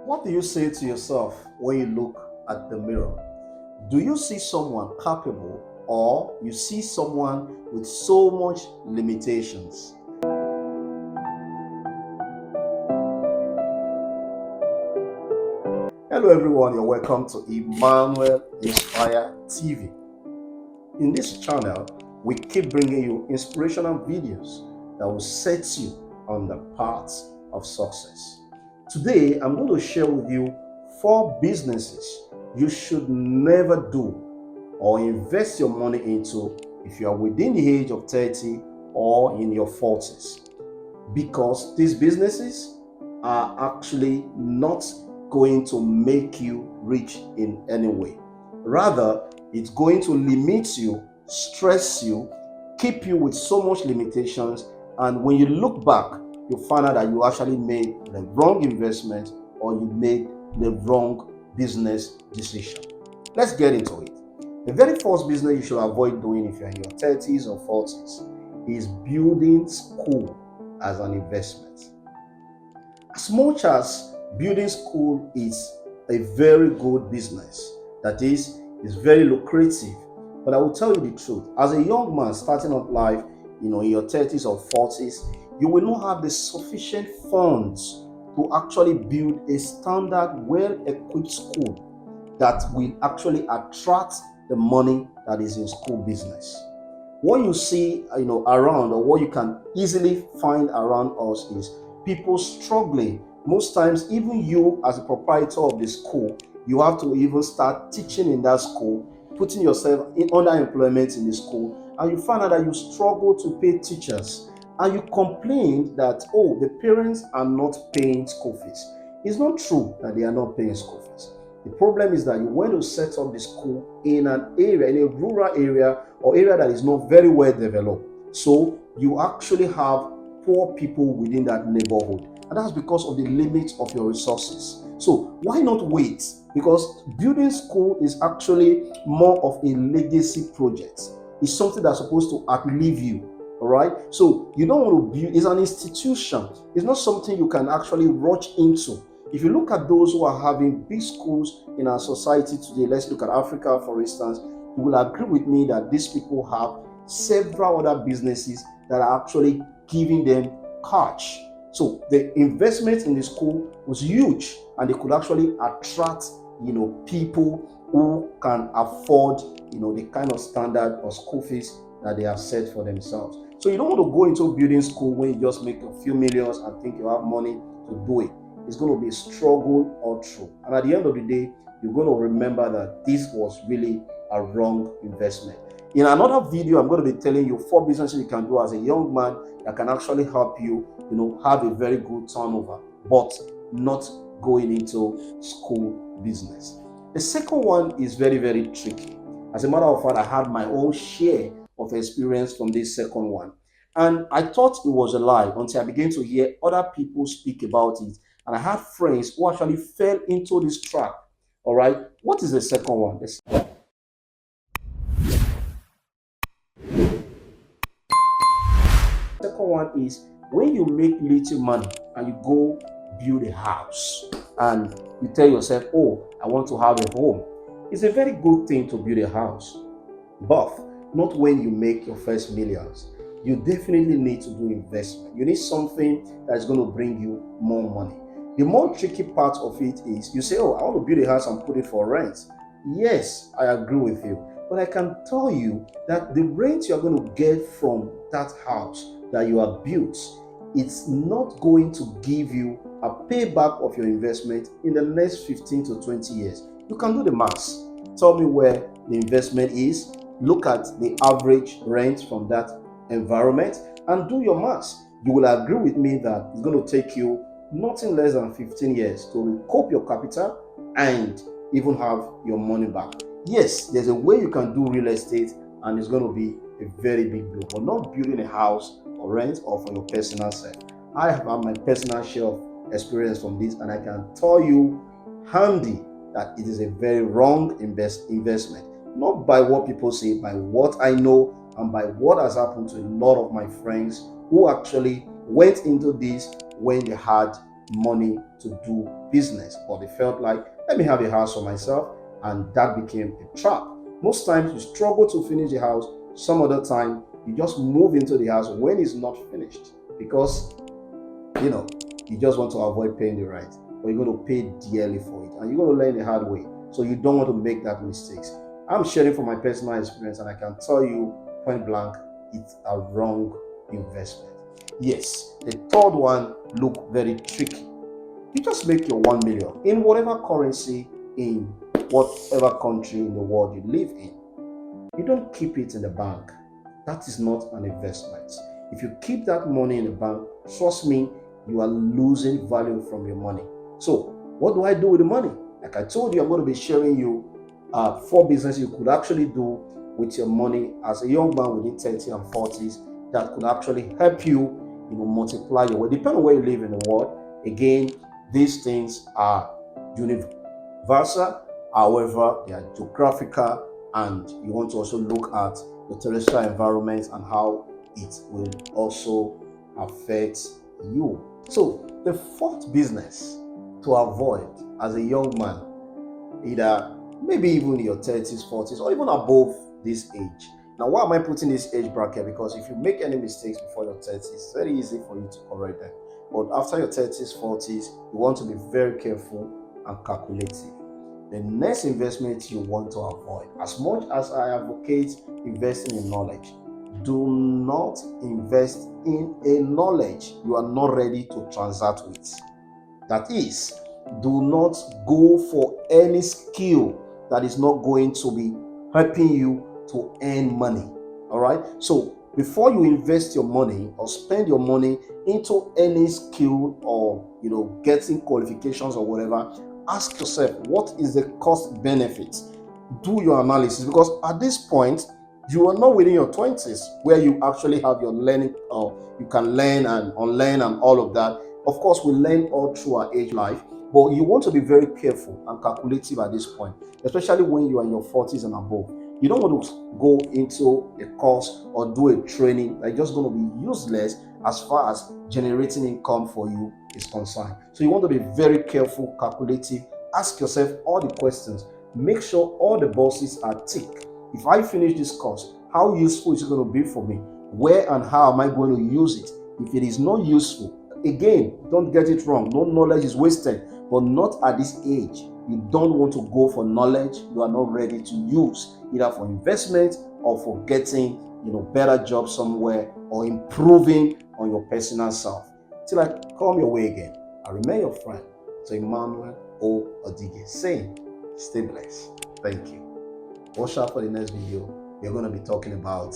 What do you say to yourself when you look at the mirror? Do you see someone capable or you see someone with so much limitations? Hello everyone, you're welcome to Emmanuel Inspire TV. In this channel, we keep bringing you inspirational videos that will set you on the path of success. Today, I'm going to share with you 4 businesses you should never do or invest your money into if you are within the age of 30 or in your 40s. Because these businesses are actually not going to make you rich in any way. Rather, it's going to limit you, stress you, keep you with so much limitations, and when you look back, you find out that you actually made the wrong investment or you made the wrong business decision. Let's get into it. The very first business you should avoid doing if you're in your 30s or 40s is building school as an investment. As much as building school is a very good business, that is very lucrative, but I will tell you the truth, as a young man starting up life, in your 30s or 40s, you will not have the sufficient funds to actually build a standard, well-equipped school that will actually attract the money that is in school business. What you see, around, or what you can easily find around us is people struggling. Most times, even you as a proprietor of the school, you have to even start teaching in that school, putting yourself in underemployment in the school, and you find out that you struggle to pay teachers, and you complain that, oh, the parents are not paying school fees. It's not true that they are not paying school fees. The problem is that you want to set up the school in an area, in a rural area or area that is not very well developed. So you actually have poor people within that neighborhood. And that's because of the limits of your resources. So why not wait? Because building school is actually more of a legacy project. It's something that's supposed to outlive you. All right. So you don't want to build, it's an institution. It's not something you can actually rush into. If you look at those who are having big schools in our society today, let's look at Africa, for instance, you will agree with me that these people have several other businesses that are actually giving them cash. So the investment in the school was huge, and they could actually attract, people who can afford, the kind of standard or school fees that they have set for themselves. So you don't want to go into building school when you just make a few millions and think you have money to do it. It's going to be a struggle all through. And at the end of the day, you're going to remember that this was really a wrong investment. In another video, I'm going to be telling you 4 businesses you can do as a young man that can actually help you, have a very good turnover, but not going into school business. The second one is very, very tricky. As a matter of fact, I had my own share of experience from this second one. And I thought it was a lie until I began to hear other people speak about it. And I had friends who actually fell into this trap. All right. What is the second one? The second one is when you make little money and you go build a house and you tell yourself, oh, I want to have a home. It's a very good thing to build a house, but not when you make your first millions. You definitely need to do investment. You need something that is going to bring you more money. The more tricky part of it is you say, oh, I want to build a house and put it for rent. Yes, I agree with you. But I can tell you that the rent you're going to get from that house that you have built, it's not going to give you a payback of your investment in the next 15 to 20 years. You can do the maths. Tell me where the investment is. Look at the average rent from that environment and do your maths. You will agree with me that it's going to take you nothing less than 15 years to recoup your capital and even have your money back. Yes, there's a way you can do real estate and it's going to be a very big blow, but not building a house for rent or for your personal self. I have had my personal share of experience from this, and I can tell you handy that it is a very wrong investment. Not by what people say, by what I know and by what has happened to a lot of my friends who actually went into this when they had money to do business, but they felt like, let me have a house for myself, and that became a trap. Most times you struggle to finish the house. Some other time you just move into the house when it's not finished because you just want to avoid paying the rent, but you're going to pay dearly for it, and you're going to learn the hard way. So you don't want to make that mistakes. I'm sharing from my personal experience, and I can tell you point blank, it's a wrong investment. Yes, the third one look very tricky. You just make your 1 million in whatever currency, in whatever country in the world you live in. You don't keep it in the bank. That is not an investment. If you keep that money in the bank, trust me, you are losing value from your money. So what do I do with the money? Like I told you, I'm going to be sharing you 4 businesses you could actually do with your money as a young man within 30 and 40s that could actually help you, multiply your wealth. Depending on where you live in the world. Again, these things are universal. However, they are geographical, and you want to also look at the terrestrial environment and how it will also affect you. So the fourth business to avoid as a young man, either maybe even in your 30s, 40s, or even above this age. Now, why am I putting this age bracket? Because if you make any mistakes before your 30s, it's very easy for you to correct them. But after your 30s, 40s, you want to be very careful and calculative. The next investment you want to avoid, as much as I advocate investing in knowledge, do not invest in a knowledge you are not ready to transact with. That is, do not go for any skill that is not going to be helping you to earn money. All right. So before you invest your money or spend your money into any skill or getting qualifications or whatever, ask yourself, what is the cost benefit? Do your analysis, because at this point you are not within your 20s where you actually have your learning, or you can learn and unlearn and all of that. Of course, we learn all through our age life, but you want to be very careful and calculative at this point, especially when you are in your 40s and above. You don't want to go into a course or do a training that's just going to be useless as far as generating income for you is concerned. So you want to be very careful, calculative, ask yourself all the questions, make sure all the boxes are ticked. If I finish this course, how useful is it going to be for me? Where and how am I going to use it? If it is not useful, again, don't get it wrong, no knowledge is wasted, but not at this age. You don't want to go for knowledge you are not ready to use, either for investment or for getting better job somewhere or improving on your personal self. Till I come your way again, I remain your friend, so Emmanuel O. Odige, saying, stay blessed. Thank you. Watch out for the next video. We're going to be talking about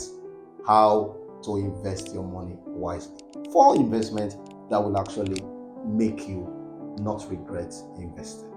how to invest your money wisely. 4 investments that will actually make you not regret investing.